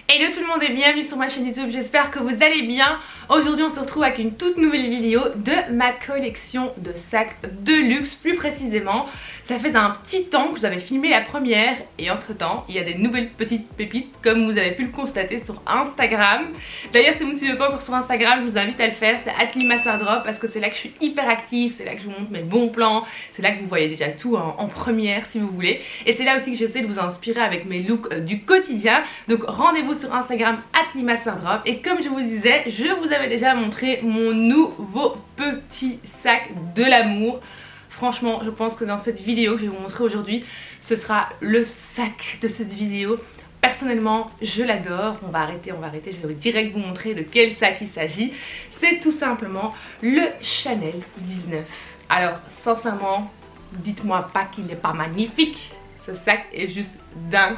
Hello tout le monde et bienvenue sur ma chaîne YouTube, j'espère que vous allez bien. Aujourd'hui on se retrouve avec une toute nouvelle vidéo de ma collection de sacs de luxe. Plus précisément, ça fait un petit temps que j'avais filmé la première et entre temps il y a des nouvelles petites pépites comme vous avez pu le constater sur Instagram. D'ailleurs si vous ne me suivez pas encore sur Instagram, je vous invite à le faire, c'est @limaswardrop parce que c'est là que je suis hyper active, c'est là que je vous montre mes bons plans, c'est là que vous voyez déjà tout en première si vous voulez. Et c'est là aussi que j'essaie de vous inspirer avec mes looks du quotidien. Donc rendez-vous sur Instagram @limaswardrop. Et comme je vous disais, je vous avais déjà montré mon nouveau petit sac de l'amour. Franchement, je pense que dans cette vidéo que je vais vous montrer aujourd'hui, ce sera le sac de cette vidéo. Personnellement, je l'adore. On va arrêter, je vais direct vous montrer de quel sac il s'agit. C'est tout simplement le Chanel 19. Alors, sincèrement, dites-moi pas qu'il n'est pas magnifique. Ce sac est juste dingue,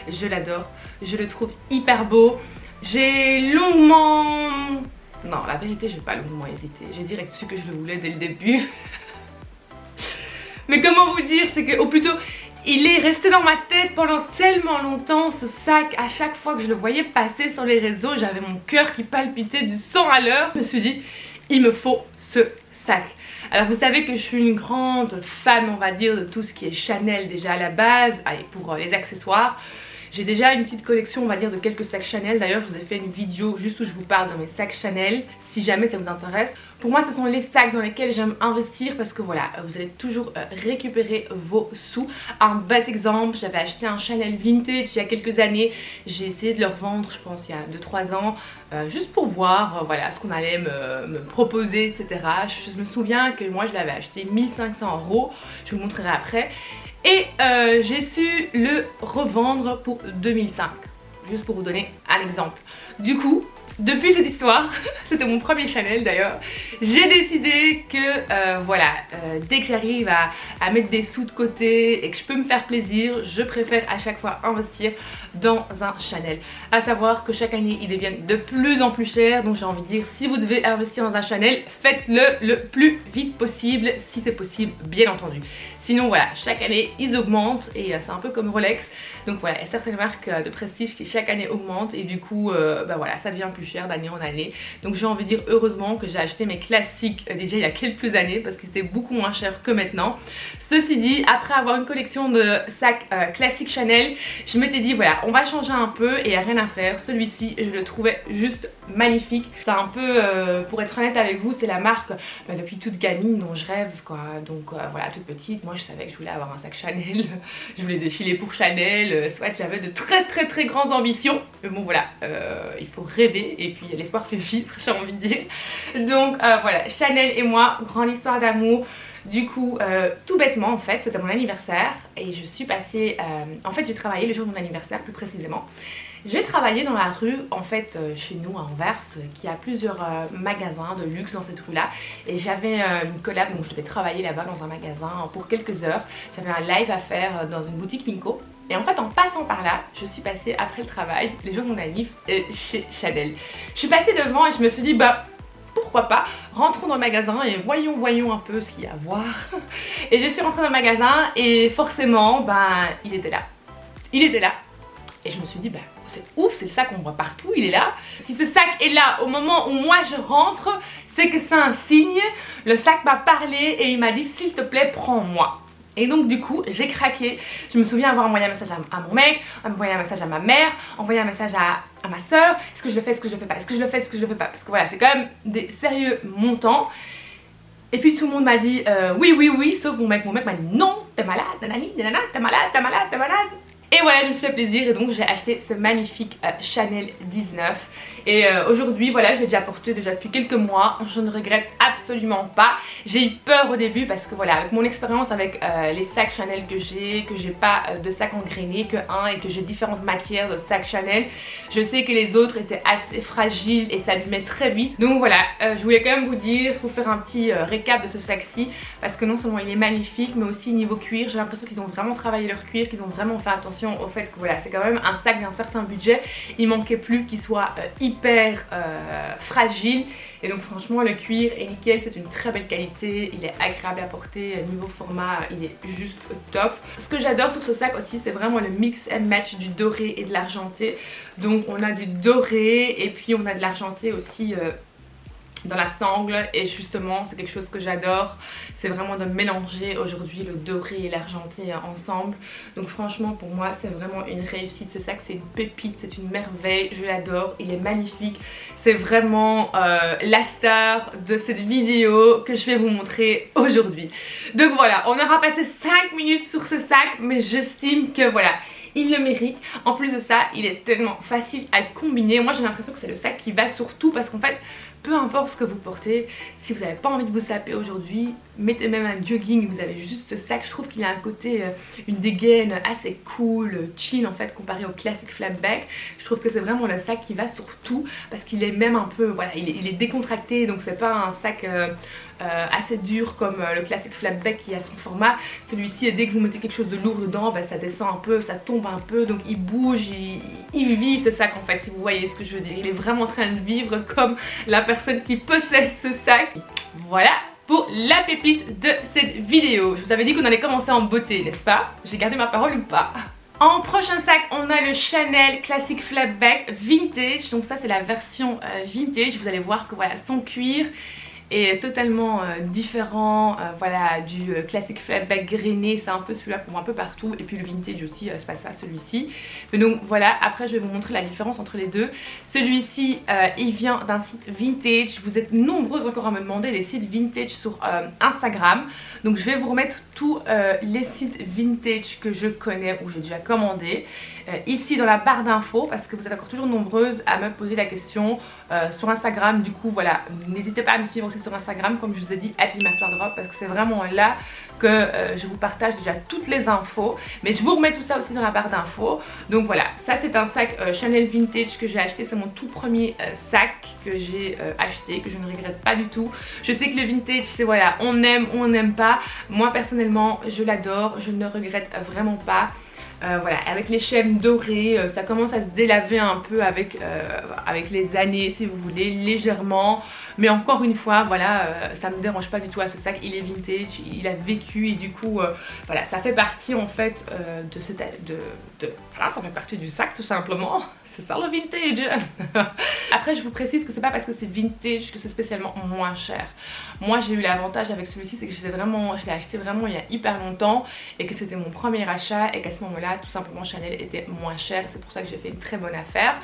je l'adore, je le trouve hyper beau. J'ai longuement... Non, la vérité, j'ai pas longuement hésité, j'ai direct su que je le voulais dès le début. Mais comment vous dire, c'est que, ou plutôt, il est resté dans ma tête pendant tellement longtemps, ce sac. À chaque fois que je le voyais passer sur les réseaux, j'avais mon cœur qui palpitait du 100 à l'heure. Je me suis dit, il me faut ce sac. Alors vous savez que je suis une grande fan, on va dire, de tout ce qui est Chanel déjà à la base. Allez, pour les accessoires, j'ai déjà une petite collection, on va dire, de quelques sacs Chanel. D'ailleurs, je vous ai fait une vidéo juste où je vous parle de mes sacs Chanel, si jamais ça vous intéresse. Pour moi, ce sont les sacs dans lesquels j'aime investir parce que voilà, vous allez toujours récupérer vos sous. Un bête exemple, j'avais acheté un Chanel vintage il y a quelques années. J'ai essayé de le revendre, je pense, il y a 2-3 ans, juste pour voir voilà, ce qu'on allait me proposer, etc. Je me souviens que moi, je l'avais acheté 1500 €, je vous montrerai après. Et j'ai su le revendre pour 2005, juste pour vous donner un exemple. Du coup, depuis cette histoire, c'était mon premier Chanel d'ailleurs, j'ai décidé que voilà, dès que j'arrive à mettre des sous de côté et que je peux me faire plaisir, je préfère à chaque fois investir dans un Chanel. À savoir que chaque année, ils deviennent de plus en plus chers, donc j'ai envie de dire, si vous devez investir dans un Chanel, faites-le le plus vite possible, si c'est possible, bien entendu. Sinon voilà, chaque année ils augmentent et c'est un peu comme Rolex. Donc voilà, il y a certaines marques de prestige qui chaque année augmentent et du coup bah voilà, ça devient plus cher d'année en année. Donc j'ai envie de dire heureusement que j'ai acheté mes classiques déjà il y a quelques années parce qu'ils étaient beaucoup moins chers que maintenant. Ceci dit, après avoir une collection de sacs classiques Chanel, je m'étais dit voilà, on va changer un peu et il n'y a rien à faire. Celui-ci, je le trouvais juste magnifique. C'est un peu, pour être honnête avec vous, c'est la marque depuis toute gamine dont je rêve quoi. Donc voilà, toute petite, moi je savais que je voulais avoir un sac Chanel, je voulais défiler pour Chanel, soit j'avais de très grandes ambitions, mais bon voilà, il faut rêver et puis l'espoir fait vivre, j'ai envie de dire. Donc voilà, Chanel et moi, grande histoire d'amour. Du coup, tout bêtement en fait, c'était mon anniversaire et je suis passée, en fait j'ai travaillé le jour de mon anniversaire plus précisément. J'ai travaillé dans la rue en fait chez nous à Anvers qui a plusieurs magasins de luxe dans cette rue là et j'avais une collab donc je devais travailler là-bas dans un magasin pour quelques heures. J'avais un live à faire dans une boutique Minko et en fait en passant par là je suis passée après le travail, les jours de mon anniv chez Chanel. Je suis passée devant et je me suis dit bah pourquoi pas, rentrons dans le magasin et voyons un peu ce qu'il y a à voir. Et je suis rentrée dans le magasin et forcément ben il était là. Il était là. Et je me suis dit bah c'est ouf, c'est le sac qu'on voit partout, il est là. Si ce sac est là au moment où moi je rentre, c'est que c'est un signe. Le sac m'a parlé et il m'a dit s'il te plaît prends-moi. Et donc du coup j'ai craqué. Je me souviens avoir envoyé un message à mon mec, envoyé un message à ma mère, envoyé un message à ma soeur. Est-ce que je le fais, est-ce que je le fais pas, est-ce que je le fais, est-ce que je le fais pas. Parce que voilà, c'est quand même des sérieux montants. Et puis tout le monde m'a dit oui, sauf mon mec. Mon mec m'a dit non, t'es malade, nanani, nanana, t'es malade. Et voilà, je me suis fait plaisir et donc j'ai acheté ce magnifique Chanel 19. Et aujourd'hui, voilà, je l'ai déjà porté depuis quelques mois. Je ne regrette absolument pas. J'ai eu peur au début parce que voilà, avec mon expérience avec les sacs Chanel que j'ai pas de sacs engrainés que un et que j'ai différentes matières de sacs Chanel, je sais que les autres étaient assez fragiles et s'abîmaient très vite. Donc voilà, je voulais quand même vous faire un petit récap de ce sac-ci parce que non seulement il est magnifique mais aussi niveau cuir, j'ai l'impression qu'ils ont vraiment travaillé leur cuir, qu'ils ont vraiment fait attention attention au fait que voilà, c'est quand même un sac d'un certain budget. Il manquait plus qu'il soit hyper fragile. Et donc franchement le cuir est nickel, c'est une très belle qualité, il est agréable à porter, niveau format il est juste top. Ce que j'adore sur ce sac aussi, c'est vraiment le mix and match du doré et de l'argenté. Donc on a du doré et puis on a de l'argenté aussi dans la sangle, et justement c'est quelque chose que j'adore, c'est vraiment de mélanger aujourd'hui le doré et l'argenté ensemble. Donc franchement pour moi c'est vraiment une réussite, ce sac c'est une pépite, c'est une merveille, je l'adore, il est magnifique, c'est vraiment la star de cette vidéo que je vais vous montrer aujourd'hui. Donc voilà, on aura passé 5 minutes sur ce sac, mais j'estime que voilà, il le mérite. En plus de ça, il est tellement facile à combiner. Moi j'ai l'impression que c'est le sac qui va sur tout, parce qu'en fait peu importe ce que vous portez, si vous n'avez pas envie de vous saper aujourd'hui, mettez même un jogging, vous avez juste ce sac. Je trouve qu'il a un côté, une dégaine assez cool, chill en fait, comparé au classique flapback. Je trouve que c'est vraiment le sac qui va sur tout, parce qu'il est même un peu, voilà, il est décontracté, donc c'est pas un sac assez dur comme le classique flapback qui a son format. Celui-ci, dès que vous mettez quelque chose de lourd dedans, bah, ça descend un peu, ça tombe un peu, donc il bouge, il vit ce sac en fait, si vous voyez ce que je veux dire. Il est vraiment en train de vivre comme la personne qui possède ce sac. Voilà pour la pépite de cette vidéo. Je vous avais dit qu'on allait commencer en beauté, n'est-ce pas? J'ai gardé ma parole ou pas? En prochain sac, on a le Chanel Classic Flapback Vintage. Donc ça c'est la version vintage. Vous allez voir que voilà, son cuir est totalement différent, voilà, du classique flapback grainé. C'est un peu celui-là qu'on voit un peu partout, et puis le vintage aussi, c'est pas ça, celui-ci. Mais donc voilà, après je vais vous montrer la différence entre les deux. Celui-ci il vient d'un site vintage. Vous êtes nombreuses encore à me demander des sites vintage sur Instagram, donc je vais vous remettre tous les sites vintage que je connais ou j'ai déjà commandé ici dans la barre d'infos, parce que vous êtes encore toujours nombreuses à me poser la question sur Instagram. Du coup voilà, n'hésitez pas à me suivre aussi sur Instagram, comme je vous ai dit, @limaswardrobe, parce que c'est vraiment là que je vous partage déjà toutes les infos, mais je vous remets tout ça aussi dans la barre d'infos. Donc voilà, ça c'est un sac Chanel vintage que j'ai acheté, c'est mon tout premier sac que j'ai acheté, que je ne regrette pas du tout. Je sais que le vintage c'est voilà, on aime ou on n'aime pas. Moi personnellement je l'adore, je ne regrette vraiment pas. Voilà, avec les chaînes dorées, ça commence à se délaver un peu avec les années, si vous voulez, légèrement. Mais encore une fois, voilà, ça me dérange pas du tout à ce sac. Il est vintage, il a vécu, et du coup, voilà, ça fait partie en fait voilà, ça fait partie du sac tout simplement. C'est ça le vintage. Après je vous précise que c'est pas parce que c'est vintage que c'est spécialement moins cher. Moi j'ai eu l'avantage avec celui-ci, c'est que je l'ai acheté vraiment il y a hyper longtemps, et que c'était mon premier achat, et qu'à ce moment là tout simplement Chanel était moins cher. C'est pour ça que j'ai fait une très bonne affaire.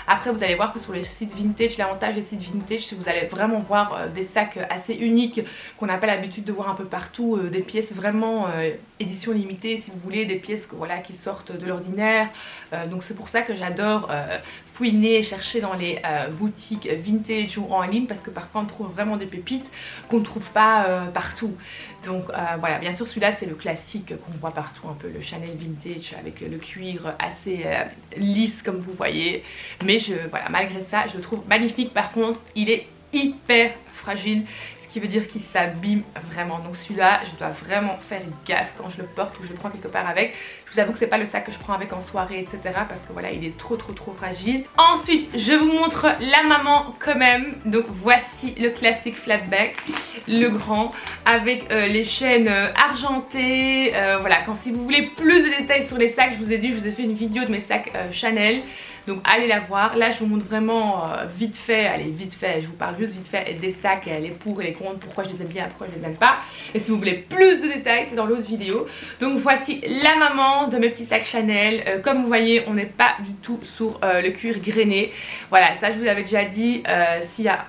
Après vous allez voir que sur les sites vintage, l'avantage des sites vintage, c'est que vous allez vraiment voir des sacs assez uniques qu'on n'a pas l'habitude de voir un peu partout, des pièces vraiment édition limitée si vous voulez, des pièces voilà, qui sortent de l'ordinaire. Donc c'est pour ça que j'adore fouiner, chercher dans les boutiques vintage ou en ligne, parce que parfois on trouve vraiment des pépites qu'on ne trouve pas partout. Donc voilà, bien sûr celui-là c'est le classique qu'on voit partout, un peu le Chanel vintage avec le cuir assez lisse comme vous voyez. Mais voilà, malgré ça je le trouve magnifique. Par contre il est hyper fragile, ce qui veut dire qu'il s'abîme vraiment. Donc celui-là je dois vraiment faire gaffe quand je le porte ou je le prends quelque part avec. Je vous avoue que c'est pas le sac que je prends avec en soirée, etc. parce que voilà, il est trop fragile. Ensuite je vous montre la maman quand même. Donc voici le classique flapback, le grand, avec les chaînes argentées. Voilà, si vous voulez plus de détails sur les sacs, je vous ai dit, je vous ai fait une vidéo de mes sacs Chanel. Donc allez la voir. Là je vous montre vraiment vite fait, allez vite fait, je vous parle juste vite fait des sacs, les pour et les contre, pourquoi je les aime bien, pourquoi je les aime pas. Et si vous voulez plus de détails, c'est dans l'autre vidéo. Donc voici la maman de mes petits sacs Chanel. Comme vous voyez, on n'est pas du tout sur le cuir grainé. Voilà, ça je vous l'avais déjà dit, s'il y a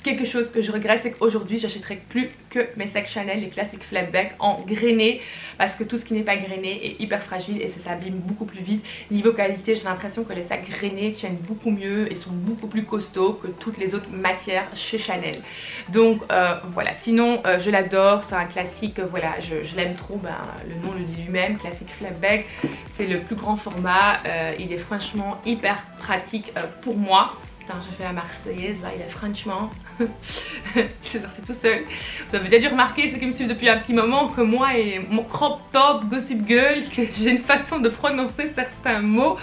quelque chose que je regrette, c'est qu'aujourd'hui j'achèterai plus que mes sacs Chanel, les classiques flapback en grainé, parce que tout ce qui n'est pas grainé est hyper fragile et ça s'abîme beaucoup plus vite. Niveau qualité, j'ai l'impression que les sacs grainés tiennent beaucoup mieux et sont beaucoup plus costauds que toutes les autres matières chez Chanel. Donc voilà, sinon je l'adore, c'est un classique, voilà, je l'aime trop, ben, le nom le dit lui-même, classique flapback, c'est le plus grand format, il est franchement hyper pratique pour moi. Putain, j'ai fait la Marseillaise, là, il est franchement... C'est sorti tout seul. Vous avez déjà dû remarquer, ceux qui me suivent depuis un petit moment, que moi et mon crop top Gossip Girl, que j'ai une façon de prononcer certains mots.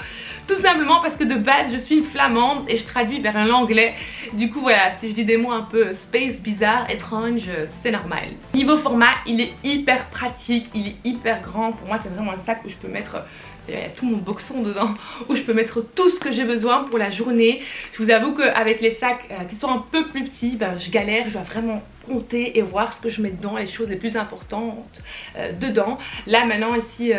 Tout simplement parce que de base, je suis une flamande et je traduis vers l'anglais. Du coup, voilà, si je dis des mots un peu space, bizarre, étrange, c'est normal. Niveau format, il est hyper pratique, il est hyper grand. Pour moi, c'est vraiment un sac où je peux mettre... Il y a tout mon boxon dedans où je peux mettre tout ce que j'ai besoin pour la journée. Je vous avoue qu'avec les sacs qui sont un peu plus petits, ben, je galère, je dois vraiment compter et voir ce que je mets dedans, les choses les plus importantes dedans. Là maintenant ici...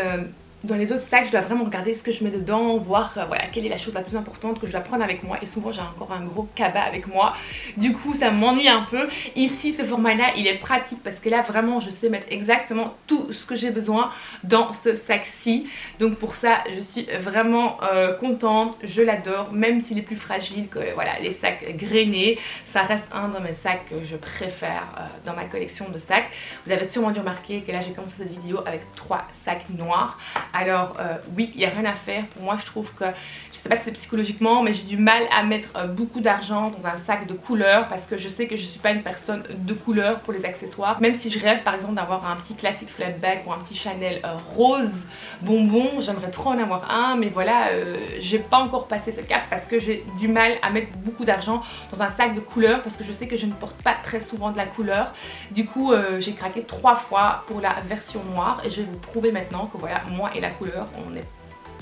dans les autres sacs, je dois vraiment regarder ce que je mets dedans, voir voilà, quelle est la chose la plus importante que je dois prendre avec moi. Et souvent, j'ai encore un gros cabas avec moi. Du coup, ça m'ennuie un peu. Ici, ce format-là, il est pratique parce que là, vraiment, je sais mettre exactement tout ce que j'ai besoin dans ce sac-ci. Donc pour ça, je suis vraiment contente. Je l'adore, même s'il est plus fragile que voilà, les sacs grainés. Ça reste un de mes sacs que je préfère dans ma collection de sacs. Vous avez sûrement dû remarquer que là, j'ai commencé cette vidéo avec 3 sacs noirs. Alors oui, il n'y a rien à faire. Pour moi, je trouve que, je sais pas si c'est psychologiquement, mais j'ai du mal à mettre beaucoup d'argent dans un sac de couleur parce que je sais que je suis pas une personne de couleur pour les accessoires. Même si je rêve par exemple d'avoir un petit classique flap bag ou un petit Chanel rose bonbon, j'aimerais trop en avoir un, mais voilà, j'ai pas encore passé ce cap parce que j'ai du mal à mettre beaucoup d'argent dans un sac de couleur parce que je sais que je ne porte pas très souvent de la couleur. Du coup, j'ai craqué 3 fois pour la version noire et je vais vous prouver maintenant que voilà, moi et la couleur, on est...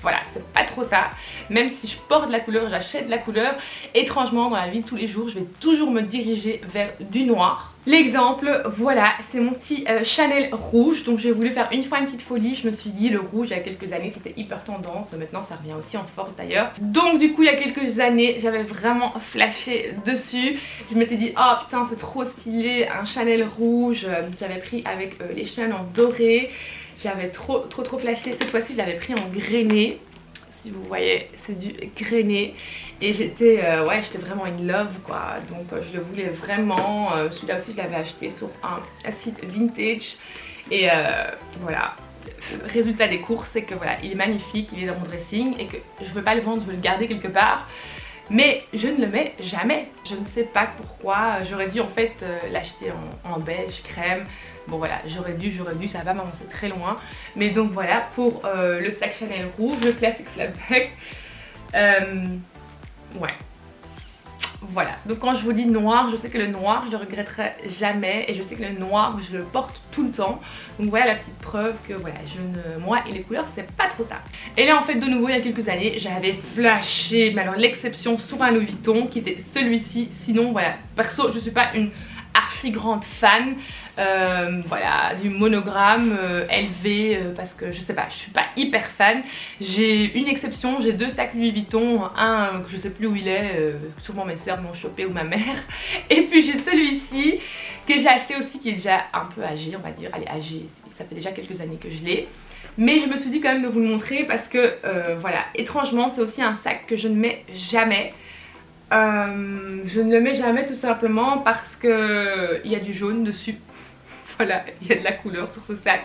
Voilà, c'est pas trop ça. Même si je porte de la couleur, j'achète de la couleur, étrangement dans la vie de tous les jours, je vais toujours me diriger vers du noir. L'exemple, voilà, c'est mon petit Chanel rouge. Donc j'ai voulu faire une fois une petite folie. Je me suis dit, le rouge il y a quelques années c'était hyper tendance. Maintenant ça revient aussi en force d'ailleurs. Donc du coup il y a quelques années j'avais vraiment flashé dessus. Je m'étais dit, oh putain c'est trop stylé, un Chanel rouge. J'avais pris avec les chaînes en doré. J'avais trop flashé. Cette fois-ci je l'avais pris en grainé. Si vous voyez, c'est du grainé. Et j'étais ouais, j'étais vraiment in love quoi. Donc je le voulais vraiment. Celui-là aussi je l'avais acheté sur un site vintage. Et voilà. Le résultat des courses c'est que voilà, il est magnifique, il est dans mon dressing. Et que je veux pas le vendre, je veux le garder quelque part. Mais je ne le mets jamais. Je ne sais pas pourquoi. J'aurais dû en fait l'acheter en beige crème. Bon voilà, j'aurais dû, ça va m'avancer très loin. Mais donc voilà, pour le sac Chanel rouge, le classique flap bag. Ouais. Voilà, donc quand je vous dis noir, je sais que le noir je le regretterai jamais. Et je sais que le noir je le porte tout le temps. Donc voilà la petite preuve que voilà, moi et les couleurs c'est pas trop ça. Et là en fait de nouveau il y a quelques années j'avais flashé, mais alors l'exception sur un Louis Vuitton qui était celui-ci. Sinon voilà, perso je suis pas une archi grande fan voilà, du monogramme LV parce que je sais pas, je suis pas hyper fan. J'ai une exception, j'ai 2 sacs Louis Vuitton, un que je sais plus où il est, sûrement mes soeurs m'ont chopé ou ma mère. Et puis j'ai celui-ci que j'ai acheté aussi qui est déjà un peu âgé, on va dire, allez âgé, ça fait déjà quelques années que je l'ai. Mais je me suis dit quand même de vous le montrer parce que voilà, étrangement c'est aussi un sac que je ne mets jamais. Je ne le mets jamais tout simplement parce que il y a du jaune dessus. Voilà, il y a de la couleur sur ce sac.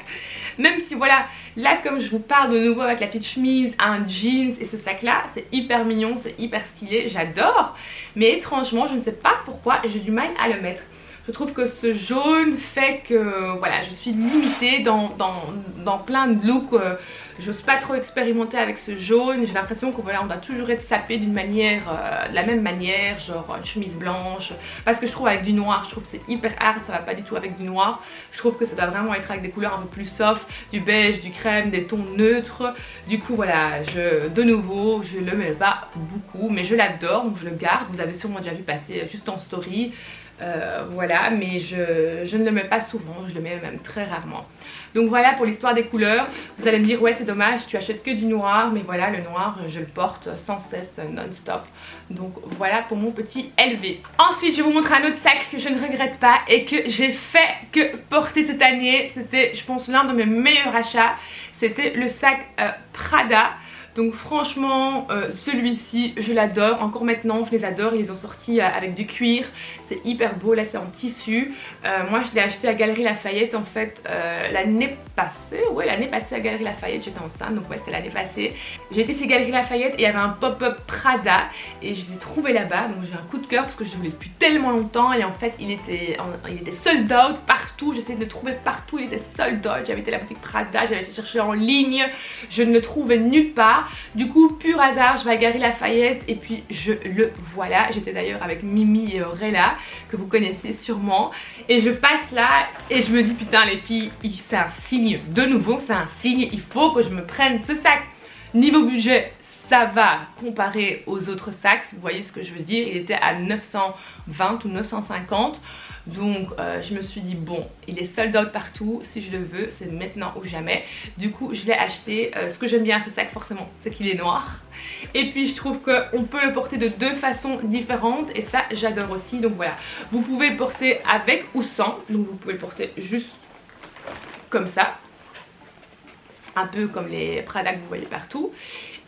Même si voilà, là comme je vous parle de nouveau avec la petite chemise, un jeans et ce sac là, c'est hyper mignon, c'est hyper stylé, j'adore. Mais étrangement, je ne sais pas pourquoi, j'ai du mal à le mettre. Je trouve que ce jaune fait que voilà, je suis limitée dans plein de looks. J'ose pas trop expérimenter avec ce jaune. J'ai l'impression que voilà, on doit toujours être sapé d'une manière, de la même manière, genre une chemise blanche. Parce que je trouve avec du noir, je trouve que c'est hyper hard, ça va pas du tout avec du noir. Je trouve que ça doit vraiment être avec des couleurs un peu plus soft, du beige, du crème, des tons neutres. Du coup voilà, de nouveau, je le mets pas beaucoup, mais je l'adore, donc je le garde. Vous avez sûrement déjà vu passer juste en story. Voilà, mais je ne le mets pas souvent, je le mets même très rarement. Donc voilà pour l'histoire des couleurs. Vous allez me dire ouais c'est dommage, tu achètes que du noir, mais voilà le noir je le porte sans cesse non-stop. Donc voilà pour mon petit LV. Ensuite je vais vous montrer un autre sac que je ne regrette pas et que j'ai fait que porter cette année. C'était je pense l'un de mes meilleurs achats. C'était le sac Prada. Donc franchement celui-ci je l'adore, encore maintenant je les adore. Ils les ont sortis avec du cuir, c'est hyper beau, là c'est en tissu. Moi je l'ai acheté à Galeries Lafayette en fait l'année passée, ouais l'année passée à Galeries Lafayette, j'étais enceinte donc ouais c'était l'année passée. J'ai été chez Galeries Lafayette et il y avait un pop-up Prada et je l'ai trouvé là-bas, donc j'ai un coup de cœur parce que je le voulais depuis tellement longtemps et en fait il était sold out partout, j'essayais de le trouver partout, il était sold out. J'avais été à la boutique Prada, j'avais été chercher en ligne, je ne le trouvais nulle part. Du coup pur hasard je vais à Galeries Lafayette et puis je le voilà. J'étais d'ailleurs avec Mimi et Aurella que vous connaissez sûrement et je passe là et je me dis putain les filles c'est un signe, de nouveau c'est un signe, il faut que je me prenne ce sac. Niveau budget ça va comparé aux autres sacs, vous voyez ce que je veux dire, il était à 920 ou 950. Donc je me suis dit bon il est sold out partout, si je le veux c'est maintenant ou jamais. Du coup je l'ai acheté. Ce que j'aime bien à ce sac forcément c'est qu'il est noir. Et puis je trouve qu'on peut le porter de deux façons différentes et ça j'adore aussi. Donc voilà, vous pouvez le porter avec ou sans. Donc vous pouvez le porter juste comme ça, un peu comme les Prada que vous voyez partout.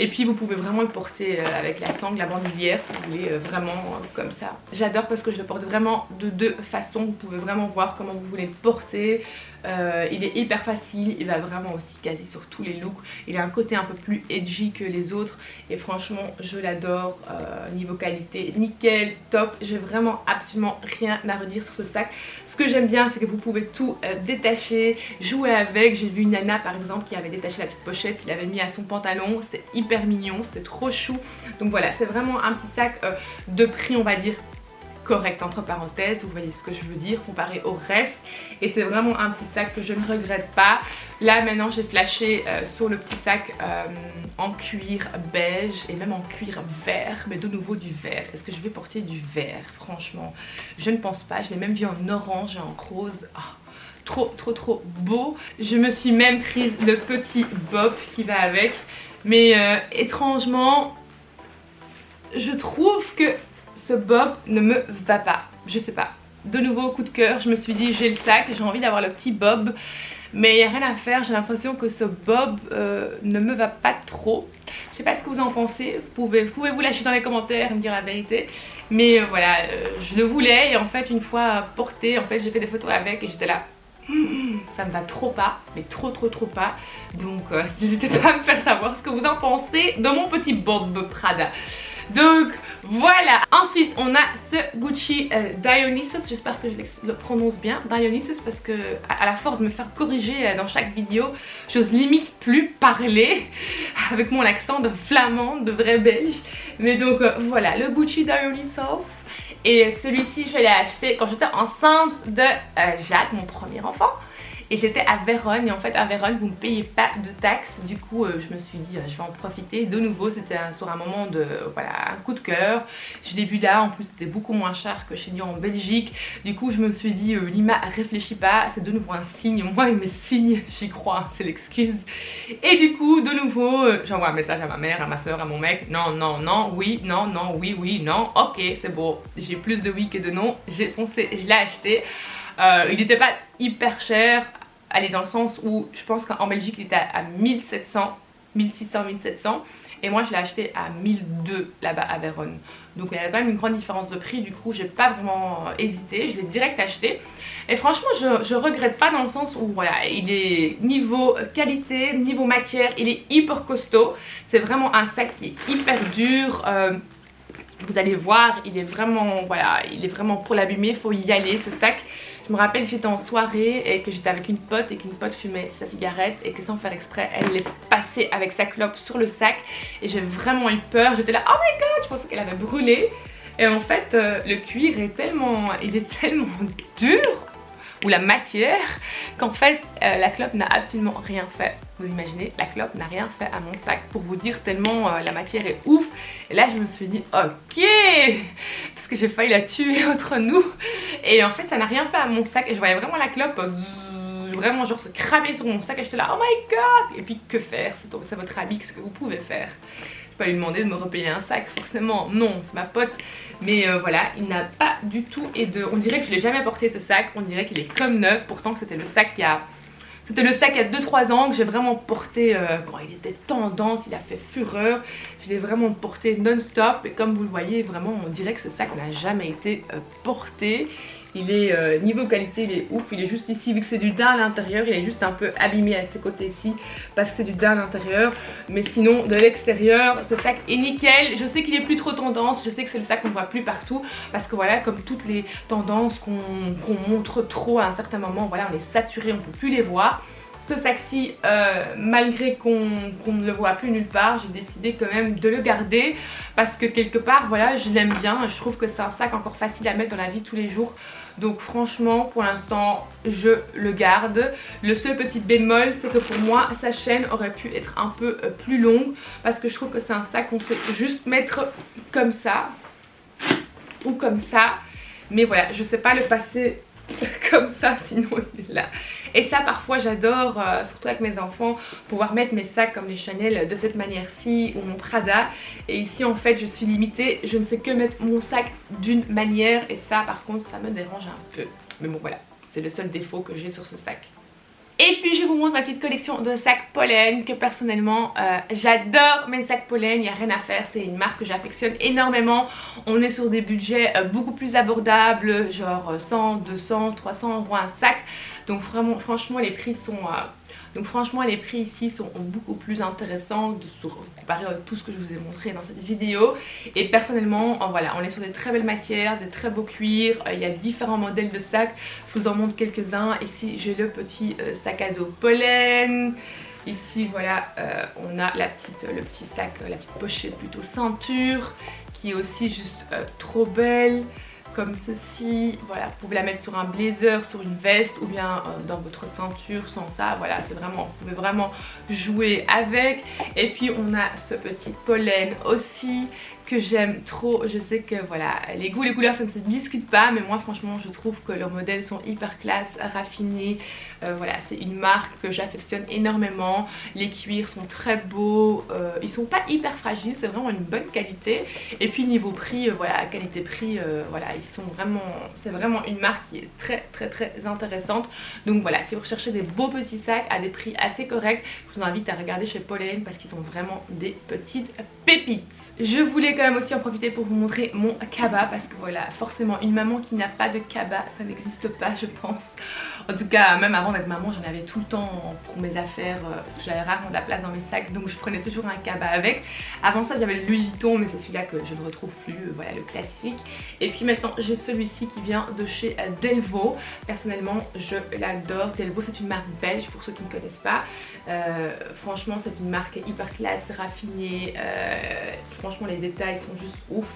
Et puis vous pouvez vraiment le porter avec la sangle, la bandoulière si vous voulez vraiment comme ça. J'adore parce que je le porte vraiment de deux façons. Vous pouvez vraiment voir comment vous voulez le porter. Il est hyper facile, il va vraiment aussi quasi sur tous les looks. Il a un côté un peu plus edgy que les autres et franchement je l'adore. Niveau qualité nickel, top. J'ai vraiment absolument rien à redire sur ce sac. Ce que j'aime bien c'est que vous pouvez tout détacher, jouer avec. J'ai vu une nana par exemple qui avait détaché la petite pochette, qui l'avait mis à son pantalon, c'était hyper mignon, c'était trop chou. Donc voilà, c'est vraiment un petit sac de prix on va dire correct entre parenthèses, vous voyez ce que je veux dire comparé au reste. Et c'est vraiment un petit sac que je ne regrette pas. Là maintenant j'ai flashé sur le petit sac en cuir beige et même en cuir vert, mais de nouveau du vert. Est-ce que je vais porter du vert? Franchement je ne pense pas. Je l'ai même vu en orange et en rose. Oh, trop beau. Je me suis même prise le petit bob qui va avec, mais étrangement je trouve que ce bob ne me va pas, je sais pas. De nouveau coup de cœur, je me suis dit j'ai le sac, j'ai envie d'avoir le petit bob, mais il n'y a rien à faire. J'ai l'impression que ce bob ne me va pas trop. Je sais pas ce que vous en pensez, vous pouvez vous lâcher dans les commentaires et me dire la vérité. Mais voilà, je le voulais et en fait une fois porté, en fait j'ai fait des photos avec et j'étais là. Ça me va trop pas, mais trop pas. Donc n'hésitez pas à me faire savoir ce que vous en pensez de mon petit bob Prada. Donc voilà, ensuite on a ce Gucci Dionysus, j'espère que je le prononce bien, Dionysus, parce que à la force de me faire corriger dans chaque vidéo, j'ose limite plus parler avec mon accent de flamande, de vrai belge. Mais donc voilà, le Gucci Dionysus. Et celui-ci je l'ai acheté quand j'étais enceinte de Jacques, mon premier enfant. Et j'étais à Vérone et en fait à Vérone vous ne payez pas de taxes. Du coup je me suis dit je vais en profiter. De nouveau c'était sur un moment de voilà, un coup de cœur. Je l'ai vu là, en plus c'était beaucoup moins cher que chez nous en Belgique. Du coup je me suis dit Lima réfléchis pas, c'est de nouveau un signe. Moi mes signes j'y crois, c'est l'excuse. Et du coup de nouveau j'envoie un message à ma mère, à ma soeur, à mon mec. Non, oui, non, oui, non. Ok c'est bon, j'ai plus de oui que de non. J'ai foncé, je l'ai acheté. Il n'était pas hyper cher, allez, dans le sens où je pense qu'en Belgique il était à 1700, 1600, 1700 et moi je l'ai acheté à 1002 là-bas à Vérone. Donc il y a quand même une grande différence de prix. Du coup j'ai pas vraiment hésité, je l'ai direct acheté et franchement je regrette pas dans le sens où voilà, il est niveau qualité, niveau matière, il est hyper costaud. C'est vraiment un sac qui est hyper dur. Vous allez voir, il est vraiment, voilà, il est vraiment pour l'abîmer, il faut y aller ce sac. Je me rappelle que j'étais en soirée et que j'étais avec une pote et qu'une pote fumait sa cigarette et que sans faire exprès, elle l'est passée avec sa clope sur le sac et j'ai vraiment eu peur. J'étais là, oh my god, je pensais qu'elle avait brûlé. Et en fait, le cuir est tellement, il est tellement dur, ou la matière, qu'en fait la clope n'a absolument rien fait. Vous imaginez, la clope n'a rien fait à mon sac, pour vous dire tellement la matière est ouf. Et là je me suis dit ok, parce que j'ai failli la tuer entre nous. Et en fait ça n'a rien fait à mon sac et je voyais vraiment la clope vraiment genre se cramer sur mon sac et j'étais là oh my god. Et puis que faire, c'est votre ami, ce que vous pouvez faire. Je vais pas lui demander de me repayer un sac forcément, non, c'est ma pote. Mais voilà, il n'a pas du tout, et on dirait que je l'ai jamais porté ce sac, on dirait qu'il est comme neuf, pourtant que c'était le sac il y a C'était le sac il y a 2-3 ans que j'ai vraiment porté quand il était tendance, il a fait fureur. Je l'ai vraiment porté non-stop et comme vous le voyez, vraiment on dirait que ce sac n'a jamais été porté. Il est niveau qualité, il est ouf, il est juste ici vu que c'est du daim à l'intérieur, il est juste un peu abîmé à ces côtés-ci parce que c'est du daim à l'intérieur. Mais sinon de l'extérieur, ce sac est nickel. Je sais qu'il est plus trop tendance, je sais que c'est le sac qu'on voit plus partout parce que voilà, comme toutes les tendances qu'on montre trop à un certain moment, voilà, on est saturé, on peut plus les voir. Ce sac-ci, malgré qu'on ne le voit plus nulle part, j'ai décidé quand même de le garder parce que quelque part, voilà, je l'aime bien. Je trouve que c'est un sac encore facile à mettre dans la vie de tous les jours. Donc franchement, pour l'instant, je le garde. Le seul petit bémol, c'est que pour moi, sa chaîne aurait pu être un peu plus longue parce que je trouve que c'est un sac qu'on sait juste mettre comme ça ou comme ça. Mais voilà, je sais pas le passer comme ça, sinon il est là. Et ça parfois j'adore, surtout avec mes enfants, pouvoir mettre mes sacs comme les Chanel de cette manière-ci ou mon Prada. Et ici en fait je suis limitée, je ne sais que mettre mon sac d'une manière et ça par contre ça me dérange un peu. Mais bon voilà, c'est le seul défaut que j'ai sur ce sac. Et puis je vous montre ma petite collection de sacs Pollen que personnellement j'adore mes sacs Pollen, il n'y a rien à faire, c'est une marque que j'affectionne énormément. On est sur des budgets beaucoup plus abordables, genre 100, 200, 300 € un sac. Donc vraiment, franchement les prix sont... ici sont beaucoup plus intéressants comparé à tout ce que je vous ai montré dans cette vidéo. Et personnellement, voilà, on est sur des très belles matières, des très beaux cuirs. Il y a différents modèles de sacs. Je vous en montre quelques-uns. Ici, j'ai le petit sac à dos Pollen. Ici, voilà, on a le petit sac, la petite pochette plutôt ceinture, qui est aussi juste trop belle. Comme ceci, voilà, vous pouvez la mettre sur un blazer, sur une veste ou bien dans votre ceinture sans ça, voilà, c'est vraiment, vous pouvez vraiment jouer avec. Et puis on a ce petit Pollen aussi que j'aime trop. Je sais que voilà, les goûts, les couleurs ça ne se discute pas, mais moi franchement je trouve que leurs modèles sont hyper classe, raffinés. Voilà, c'est une marque que j'affectionne énormément. Les cuirs sont très beaux, ils sont pas hyper fragiles, c'est vraiment une bonne qualité. Et puis niveau prix, voilà, qualité-prix, voilà, c'est vraiment une marque qui est très intéressante. Donc voilà, si vous recherchez des beaux petits sacs à des prix assez corrects, je vous invite à regarder chez Pollen parce qu'ils ont vraiment des petites pépites. Je voulais quand même aussi en profiter pour vous montrer mon cabas parce que voilà, forcément une maman qui n'a pas de cabas, ça n'existe pas je pense. En tout cas, même avant d'être maman, j'en avais tout le temps pour mes affaires parce que j'avais rarement de la place dans mes sacs, donc je prenais toujours un cabas avec. Avant ça, j'avais le Louis Vuitton, mais c'est celui-là que je ne retrouve plus, voilà, le classique. Et puis maintenant, j'ai celui-ci qui vient de chez Delvaux. Personnellement, je l'adore. Delvaux, c'est une marque belge pour ceux qui ne connaissent pas. Franchement, c'est une marque hyper classe, raffinée. Franchement, les détails sont juste ouf.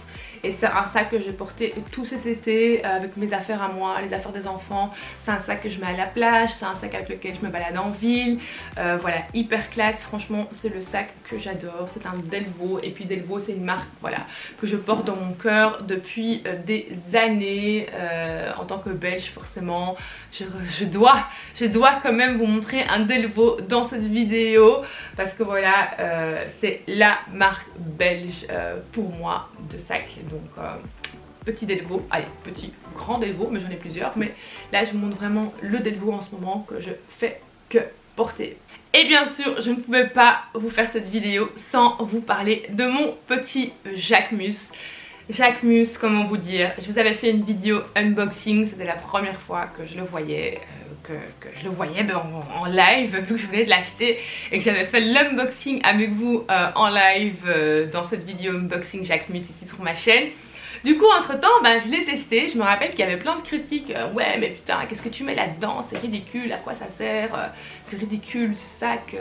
Et c'est un sac que j'ai porté tout cet été avec mes affaires à moi, les affaires des enfants. C'est un sac que je mets à la plage, c'est un sac avec lequel je me balade en ville. Voilà, hyper classe, franchement c'est le sac que j'adore. C'est un Delvaux et puis Delvaux c'est une marque voilà, que je porte dans mon cœur depuis des années. En tant que belge forcément, je dois quand même vous montrer un Delvaux dans cette vidéo. Parce que voilà, c'est la marque belge pour moi de sac. Donc petit Delvaux, allez petit grand Delvaux, mais j'en ai plusieurs, mais là je vous montre vraiment le Delvaux en ce moment que je fais que porter. Et bien sûr je ne pouvais pas vous faire cette vidéo sans vous parler de mon petit Jacquemus. Jacquemus, comment vous dire, je vous avais fait une vidéo unboxing, c'était la première fois que je le voyais, en live, vu que je venais de l'acheter et que j'avais fait l'unboxing avec vous en live dans cette vidéo unboxing Jacquemus ici sur ma chaîne. Du coup entre temps je l'ai testé, je me rappelle qu'il y avait plein de critiques, ouais mais putain qu'est-ce que tu mets là-dedans, c'est ridicule, à quoi ça sert, c'est ridicule ce sac,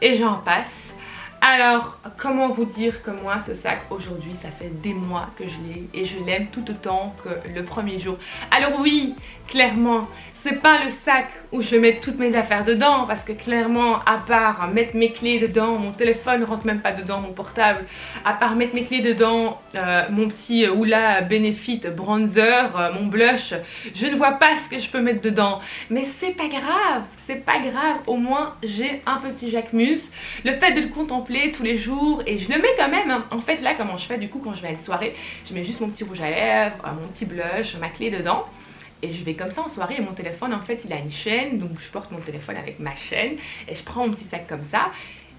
et j'en passe. Alors comment vous dire que moi ce sac aujourd'hui ça fait des mois que je l'ai et je l'aime tout autant que le premier jour. Alors oui, clairement c'est pas le sac où je mets toutes mes affaires dedans parce que clairement à part mettre mes clés dedans, mon téléphone rentre même pas dedans, mon portable, à part mettre mes clés dedans, mon petit Hoola Benefit bronzer, mon blush, je ne vois pas ce que je peux mettre dedans. Mais c'est pas grave, au moins j'ai un petit Jacquemus. Le fait de le contempler tous les jours et je le mets quand même, hein. En fait là comment je fais du coup quand je vais à une soirée, je mets juste mon petit rouge à lèvres, mon petit blush, ma clé dedans. et je vais comme ça en soirée et mon téléphone en fait il a une chaîne, donc je porte mon téléphone avec ma chaîne et je prends mon petit sac comme ça.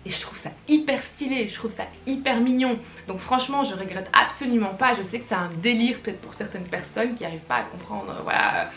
Et je trouve ça hyper stylé, je trouve ça hyper mignon. Donc franchement, je regrette absolument pas. Je sais que c'est un délire peut-être pour certaines personnes qui n'arrivent pas à comprendre, voilà,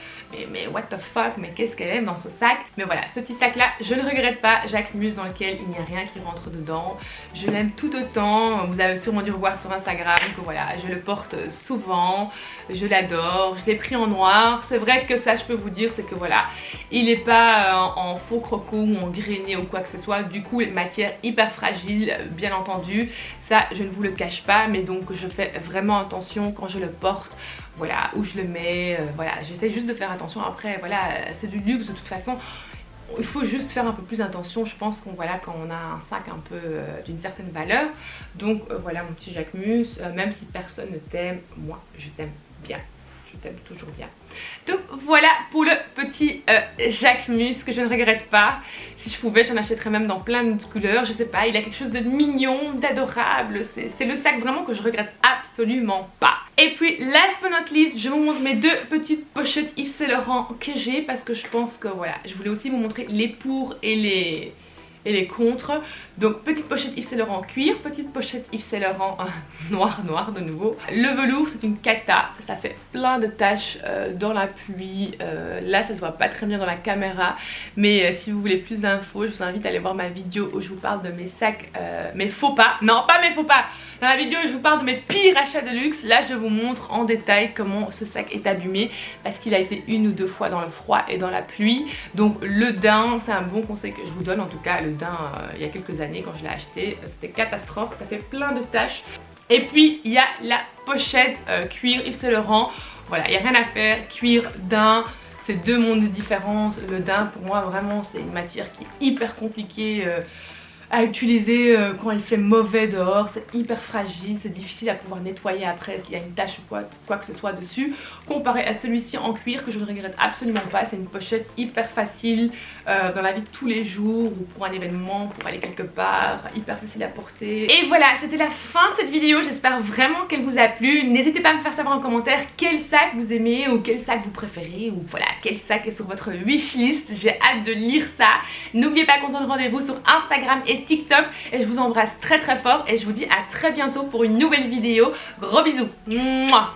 mais what the fuck, mais qu'est-ce qu'elle aime dans ce sac. Mais voilà, ce petit sac là, je ne regrette pas. Jacquemus dans lequel il n'y a rien qui rentre dedans. Je l'aime tout autant. Vous avez sûrement dû revoir sur Instagram que voilà, je le porte souvent. Je l'adore, je l'ai pris en noir. C'est vrai que ça, je peux vous dire, c'est que voilà, il n'est pas en faux croco ou en grainé ou quoi que ce soit. Du coup, matière hyper fragile, bien entendu, ça je ne vous le cache pas, mais donc je fais vraiment attention quand je le porte, voilà, où je le mets, voilà, j'essaie juste de faire attention. Après voilà, c'est du luxe de toute façon, il faut juste faire un peu plus attention, je pense qu'on voilà, quand on a un sac un peu d'une certaine valeur. Donc voilà mon petit Jacquemus, même si personne ne t'aime, moi je t'aime bien. Je t'aime toujours bien. Donc voilà pour le petit Jacquemus que je ne regrette pas. Si je pouvais, j'en achèterais même dans plein de couleurs. Je sais pas, il a quelque chose de mignon, d'adorable. C'est le sac vraiment que je regrette absolument pas. Et puis last but not least, je vous montre mes deux petites pochettes Yves Saint Laurent que j'ai, parce que je pense que voilà, je voulais aussi vous montrer les pour et les contre. Donc petite pochette Yves Saint Laurent en cuir, petite pochette Yves Saint Laurent noir de nouveau. Le velours c'est une cata, ça fait plein de taches dans la pluie. Là ça se voit pas très bien dans la caméra, mais si vous voulez plus d'infos, je vous invite à aller voir ma vidéo où je vous parle de mes sacs, mes faux pas, non pas mes faux pas. Dans la vidéo où je vous parle de mes pires achats de luxe, là je vous montre en détail comment ce sac est abîmé, parce qu'il a été une ou deux fois dans le froid et dans la pluie. Donc le daim, c'est un bon conseil que je vous donne. En tout cas le daim, il y a quelques années quand je l'ai acheté, c'était catastrophe, ça fait plein de taches. Et puis il y a la pochette cuir Yves Saint Laurent, voilà, il n'y a rien à faire, cuir, daim. C'est deux mondes différents. Le daim pour moi vraiment c'est une matière qui est hyper compliquée à utiliser quand il fait mauvais dehors, c'est hyper fragile, c'est difficile à pouvoir nettoyer après s'il y a une tache ou quoi que ce soit dessus, comparé à celui-ci en cuir que je ne regrette absolument pas. C'est une pochette hyper facile dans la vie de tous les jours ou pour un événement, pour aller quelque part, hyper facile à porter. Et voilà, c'était la fin de cette vidéo, j'espère vraiment qu'elle vous a plu. N'hésitez pas à me faire savoir en commentaire quel sac vous aimez ou quel sac vous préférez, ou voilà, quel sac est sur votre wishlist. J'ai hâte de lire ça. N'oubliez pas qu'on se donne rendez-vous sur Instagram et TikTok, et je vous embrasse très très fort et je vous dis à très bientôt pour une nouvelle vidéo. Gros bisous. Mouah.